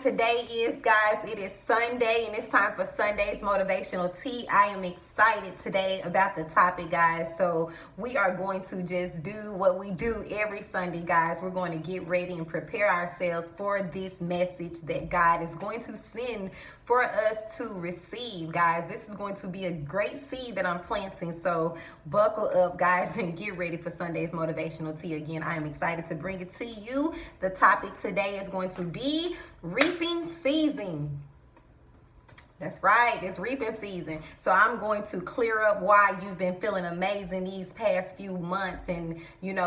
today is, guys, it is Sunday and it's time for Sunday's Motivational Tea. I am excited today about the topic, guys. So we are going to just do what we do every Sunday, guys. We're going to get ready and prepare ourselves for this message that God is going to send for us to receive, guys. This is going to be a great seed that I'm planting. So buckle up, guys, and get ready for Sunday's Motivational Tea. Again, I am excited to bring it to you. The topic today is going to be reaping season. That's right, it's reaping season. So I'm going to clear up why you've been feeling amazing these past few months and,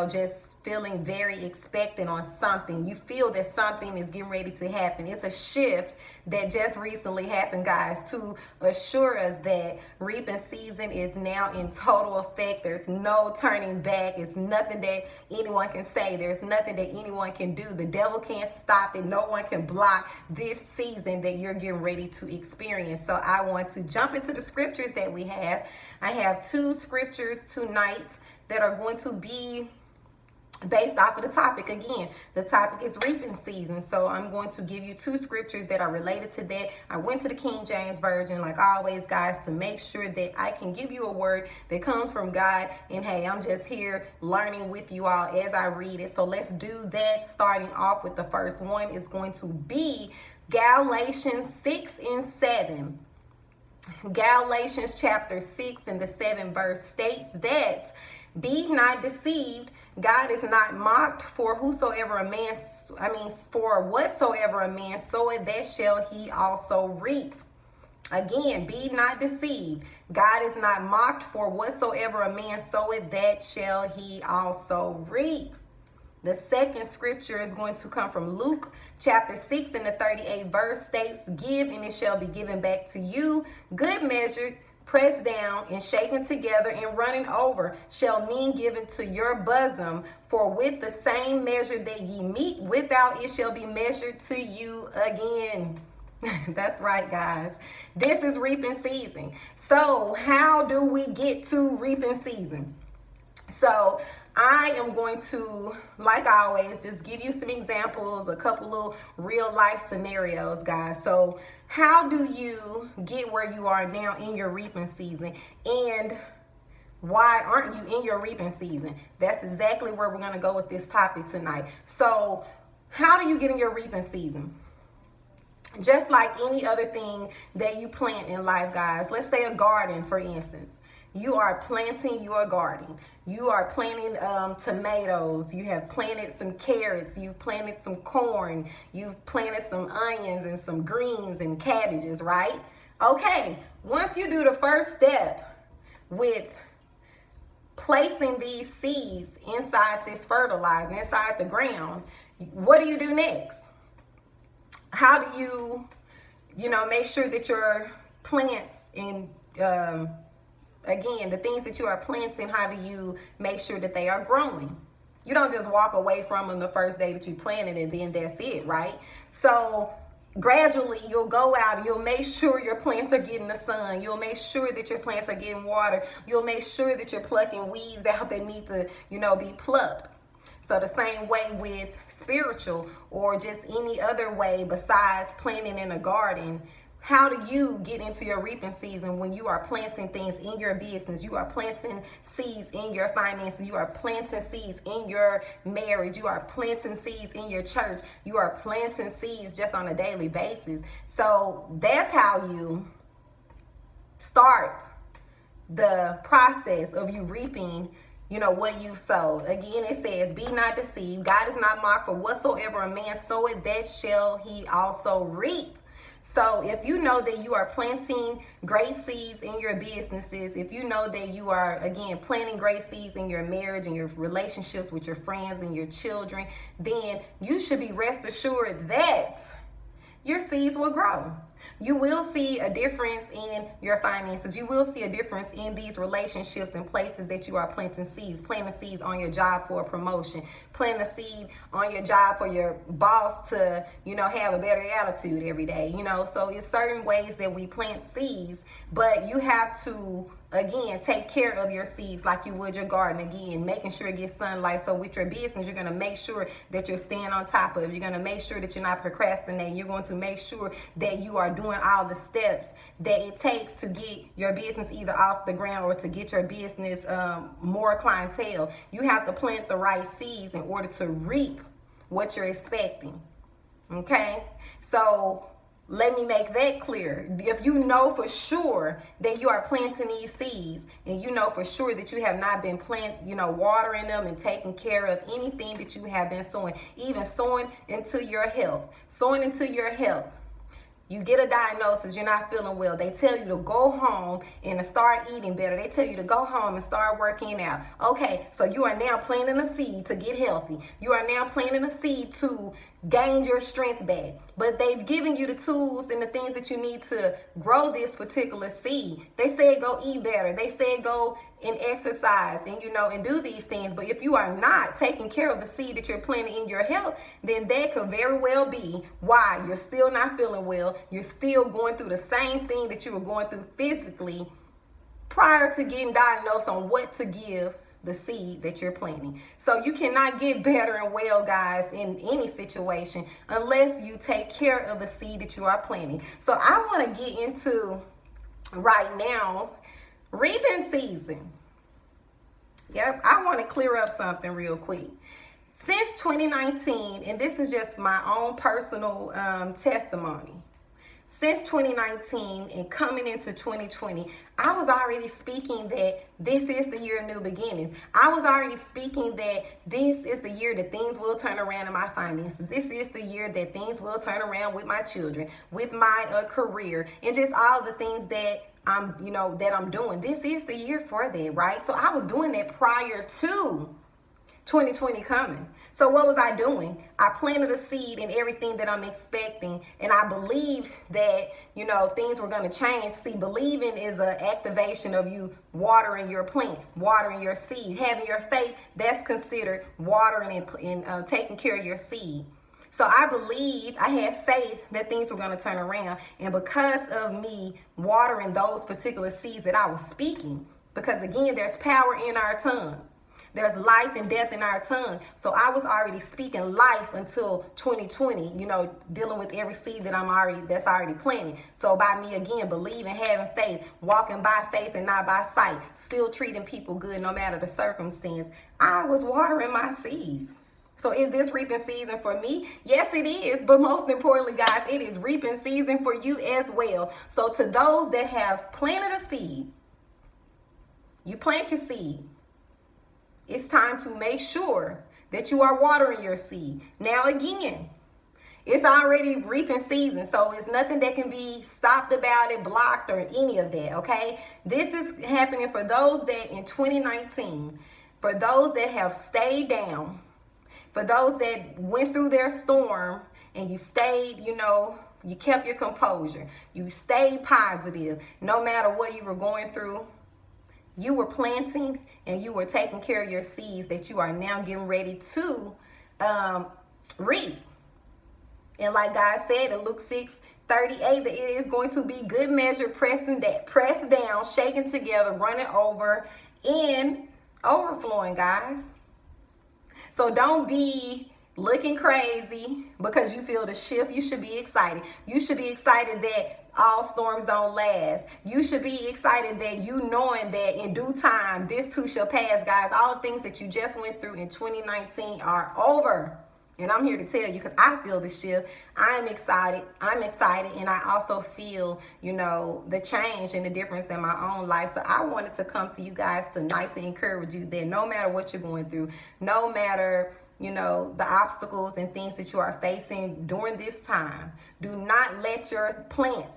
just feeling very expectant on something. You feel that something is getting ready to happen. It's a shift that just recently happened, guys, to assure us that reaping season is now in total effect. There's no turning back. It's nothing that anyone can say. There's nothing that anyone can do. The devil can't stop it. No one can block this season that you're getting ready to experience. So I want to jump into the scriptures that we have. I have two scriptures tonight that are going to be based off of the topic. Again, the topic is reaping season. So I'm going to give you two scriptures that are related to that. I went to the King James Version, like always, guys, to make sure that I can give you a word that comes from God. And hey, I'm just here learning with you all as I read it. So let's do that. Starting off with the first one is going to be Galatians 6 and 7. Galatians chapter 6 and the 7th verse states that, "Be not deceived, God is not mocked, for whatsoever a man soweth, that shall he also reap." Again, be not deceived. God is not mocked, for whatsoever a man soweth, that shall he also reap. The second scripture is going to come from Luke chapter 6 and the 38th verse states, "Give and it shall be given back to you, good measure, pressed down and shaken together and running over, shall men give into your bosom. For with the same measure that ye meet withal, it shall be measured to you again." That's right, guys. This is reaping season. So how do we get to reaping season? So I am going to, like always, just give you some examples, a couple of real life scenarios, guys. So how do you get where you are now in your reaping season? And why aren't you in your reaping season? That's exactly where we're going to go with this topic tonight. So how do you get in your reaping season? Just like any other thing that you plant in life, guys. Let's say a garden, for instance. You are planting your garden. You are planting tomatoes. You have planted some carrots. You've planted some corn. You've planted some onions and some greens and cabbages, right? Okay, once you do the first step with placing these seeds inside this fertilizer, inside the ground, what do you do next? How do you, make sure that your plants and again, the things that you are planting, how do you make sure that they are growing? You don't just walk away from them the first day that you planted and then that's it, right? So gradually you'll go out and you'll make sure your plants are getting the sun. You'll make sure that your plants are getting water. You'll make sure that you're plucking weeds out that need to, be plucked. So the same way with spiritual or just any other way besides planting in a garden. How do you get into your reaping season when you are planting things in your business? You are planting seeds in your finances. You are planting seeds in your marriage. You are planting seeds in your church. You are planting seeds just on a daily basis. So that's how you start the process of you reaping what you sowed. Again, it says, "Be not deceived. God is not mocked, for whatsoever a man soweth, that shall he also reap." So if you know that you are planting great seeds in your businesses, if you know that you are, again, planting great seeds in your marriage and your relationships with your friends and your children, then you should be rest assured that your seeds will grow. You will see a difference in your finances. You will see a difference in these relationships and places that you are planting seeds. Planting seeds on your job for a promotion. Planting a seed on your job for your boss to, have a better attitude every day. So it's certain ways that we plant seeds, but you have to, again, take care of your seeds like you would your garden. Again, making sure it gets sunlight. So with your business, you're going to make sure that you're staying on top of it. You're going to make sure that you're not procrastinating. You're going to make sure that you are doing all the steps that it takes to get your business either off the ground or to get your business more clientele. You have to plant the right seeds in order to reap what you're expecting. Okay? So let me make that clear. If you know for sure that you are planting these seeds, and you know for sure that you have not been watering them and taking care of anything that you have been sowing, even sowing into your health, you get a diagnosis, you're not feeling well. They tell you to go home and to start eating better. They tell you to go home and start working out. Okay, so you are now planting a seed to get healthy. You are now planting a seed to gain your strength back. But they've given you the tools and the things that you need to grow this particular seed. They said go eat better. They said go and exercise and and do these things. But if you are not taking care of the seed that you're planting in your health, then that could very well be why you're still not feeling well. You're still going through the same thing that you were going through physically prior to getting diagnosed on what to give the seed that you're planting. So you cannot get better and well, guys, in any situation unless you take care of the seed that you are planting. So I want to get into right now reaping season. Yep, I want to clear up something real quick. Since 2019, and this is just my own personal testimony. Since 2019 and coming into 2020, I was already speaking that this is the year of new beginnings. I was already speaking that this is the year that things will turn around in my finances. This is the year that things will turn around with my children, with my career, and just all the things that I'm doing. This is the year for that, right? So I was doing that prior to 2020 coming. So what was I doing? I planted a seed in everything that I'm expecting, and I believed that things were going to change. See, believing is an activation of you watering your plant, watering your seed. Having your faith, that's considered watering and taking care of your seed. So I had faith that things were going to turn around, and because of me watering those particular seeds that I was speaking, because again, there's power in our tongue. There's life and death in our tongue. So I was already speaking life until 2020, dealing with every seed that's already planted. So by me, again, believing, having faith, walking by faith and not by sight, still treating people good no matter the circumstance, I was watering my seeds. So is this reaping season for me? Yes, it is. But most importantly, guys, it is reaping season for you as well. So to those that have planted a seed, you plant your seed. It's time to make sure that you are watering your seed. Now, again, it's already reaping season, so it's nothing that can be stopped about it, blocked, or any of that, okay? This is happening for those that in 2019, for those that have stayed down, for those that went through their storm and you stayed, you kept your composure. You stayed positive no matter what you were going through. You were planting and you were taking care of your seeds that you are now getting ready to reap. And like God said in Luke 6:38, that it is going to be good measure, pressed down, shaken together, running over, and overflowing, guys. So don't be looking crazy because you feel the shift. You should be excited. You should be excited that all storms don't last. You should be excited that knowing that in due time, this too shall pass, guys. All the things that you just went through in 2019 are over. And I'm here to tell you because I feel the shift. I'm excited, and I also feel, the change and the difference in my own life. So I wanted to come to you guys tonight to encourage you that no matter what you're going through, no matter the obstacles and things that you are facing during this time, do not let your plants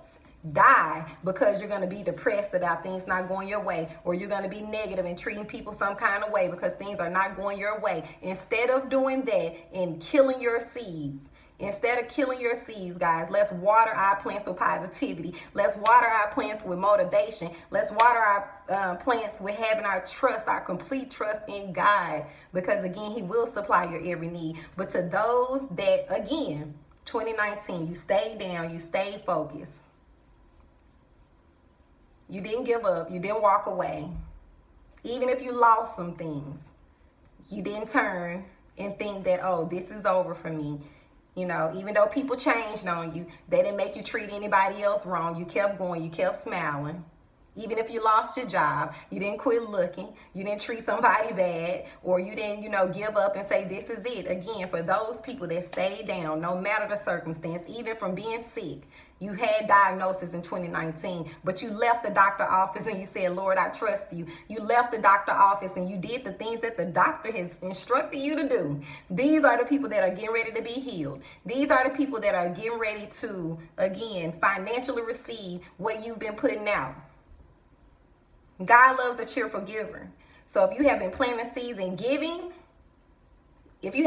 die because you're going to be depressed about things not going your way, or you're going to be negative and treating people some kind of way because things are not going your way. Instead of doing that and killing your seeds Instead of killing your seeds, guys, let's water our plants with positivity. Let's water our plants with motivation. Let's water our plants with having our trust, our complete trust in God. Because, again, he will supply your every need. But to those that, again, 2019, you stayed down, you stayed focused. You didn't give up. You didn't walk away. Even if you lost some things, you didn't turn and think that, oh, this is over for me. You know, even though people changed on you, they didn't make you treat anybody else wrong. You kept going. You kept smiling. Even if you lost your job, you didn't quit looking. You didn't treat somebody bad, or you didn't, give up and say, this is it. Again, for those people that stayed down, no matter the circumstance, even from being sick, you had diagnosis in 2019, but you left the doctor office and you said, Lord, I trust you. You left the doctor office and you did the things that the doctor has instructed you to do. These are the people that are getting ready to be healed. These are the people that are getting ready to, again, financially receive what you've been putting out. God loves a cheerful giver. So if you have been planting seeds in giving, giving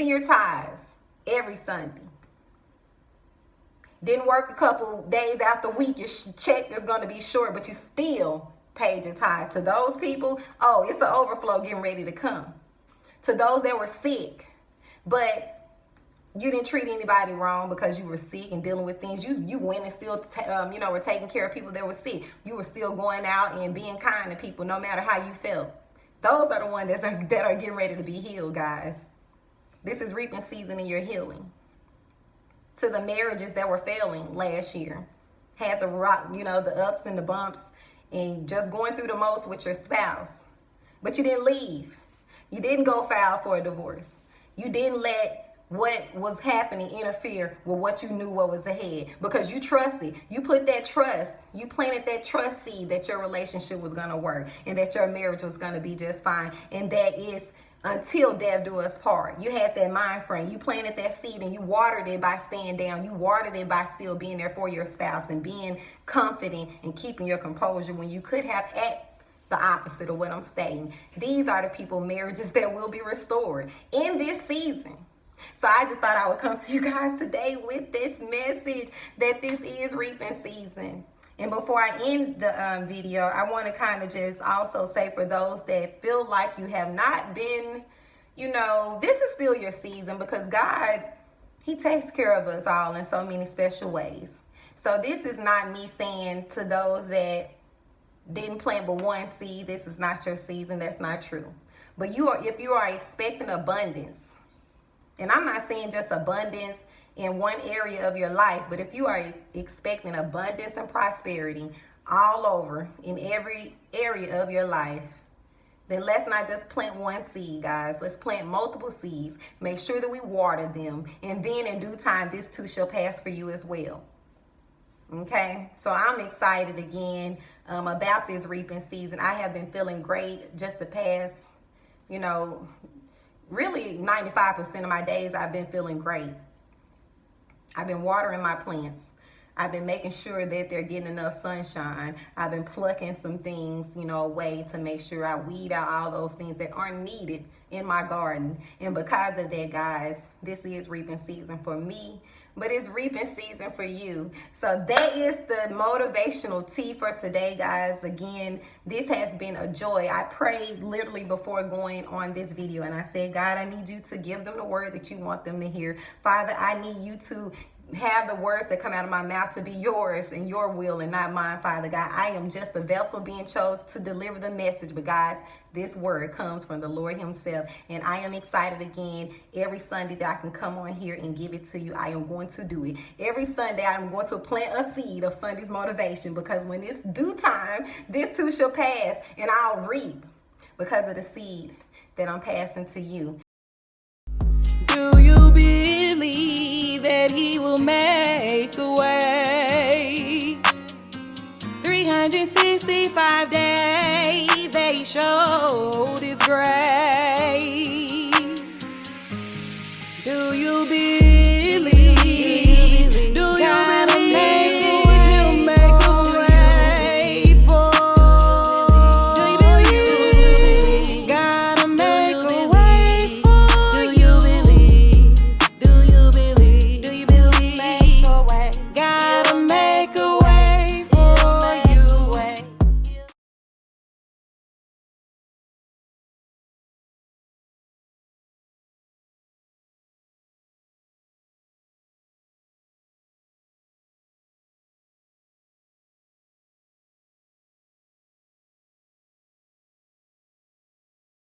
your tithes every Sunday. Didn't work a couple days out the week, your check is going to be short, but you still paid your tithes. To those people, oh, it's an overflow getting ready to come. To those that were sick, but you didn't treat anybody wrong because you were sick and dealing with things. You went and still, were taking care of people that were sick. You were still going out and being kind to people no matter how you felt. Those are the ones that are getting ready to be healed, guys. This is reaping season in your healing. To the marriages that were failing last year, had the the ups and the bumps and just going through the most with your spouse, but you didn't leave. You didn't go file for a divorce. You didn't let what was happening interfere with what you knew what was ahead, because you trusted. You put that trust, you planted that trust seed that your relationship was going to work and that your marriage was going to be just fine. And that is until death do us part. You had that mind frame. You planted that seed and you watered it by staying down. You watered it by still being there for your spouse and being confident and keeping your composure when you could have acted the opposite of what I'm stating. These are the people, marriages that will be restored in this season. So I just thought I would come to you guys today with this message that this is reaping season. And before I end the video, I want to kind of just also say, for those that feel like you have not been, this is still your season, because God, he takes care of us all in so many special ways. So this is not me saying to those that didn't plant but one seed, this is not your season. That's not true. But if you are expecting abundance, and I'm not saying just abundance in one area of your life, but if you are expecting abundance and prosperity all over in every area of your life, then let's not just plant one seed, guys. Let's plant multiple seeds. Make sure that we water them. And then in due time, this too shall pass for you as well. Okay, so I'm excited again about this reaping season. I have been feeling great just the past, really 95% of my days I've been feeling great. I've been watering my plants. I've been making sure that they're getting enough sunshine. I've been plucking some things, away to make sure I weed out all those things that aren't needed in my garden. And because of that, guys, this is reaping season for me, but it's reaping season for you. So that is the motivational tea for today, guys. Again, this has been a joy. I prayed literally before going on this video, and I said, God, I need you to give them the word that you want them to hear. Father, I need you to have the words that come out of my mouth to be yours and your will and not mine, Father God. I am just a vessel being chosen to deliver the message. But guys, this word comes from the Lord himself. And I am excited again every Sunday that I can come on here and give it to you. I am going to do it. Every Sunday, I'm going to plant a seed of Sunday's motivation, because when it's due time, this too shall pass and I'll reap because of the seed that I'm passing to you. Do you believe that he will make a way? 365 days, they show